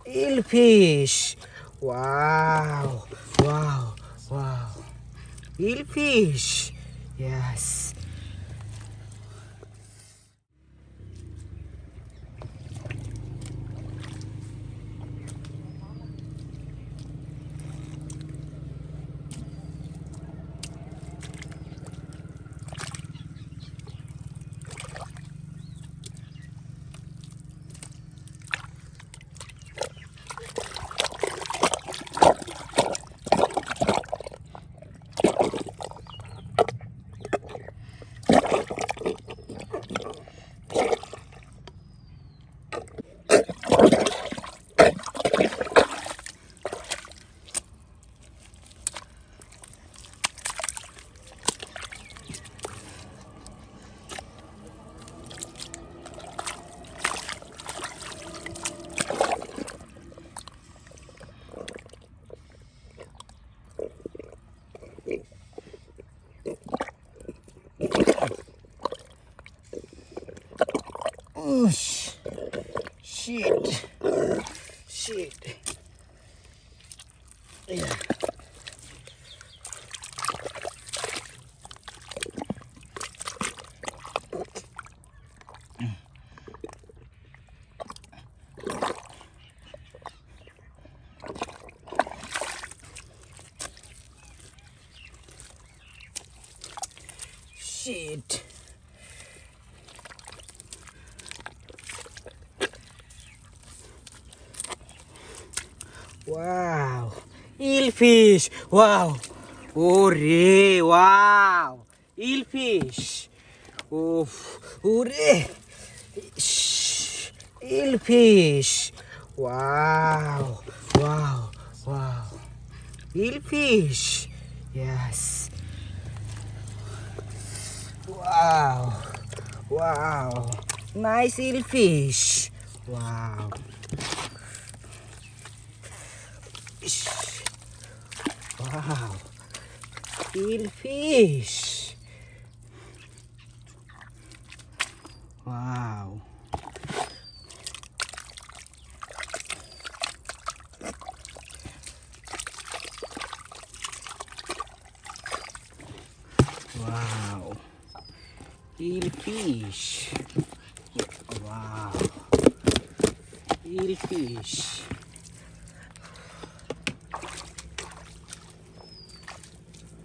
Eelfish. Wow. Wow. Wow. Eelfish. Yes. Oh, shit. Shit. Yeah. Shit. Wow. Eelfish. Wow. Hooray. Wow. Eelfish. Oh. Hooray. Shh. Eelfish. Wow. Wow. Wow. Eelfish. Yes. Wow. Wow. Nice eelfish. Wow. Wow. Eelfish. Wow. Wow. Eelfish. Wow. Eelfish.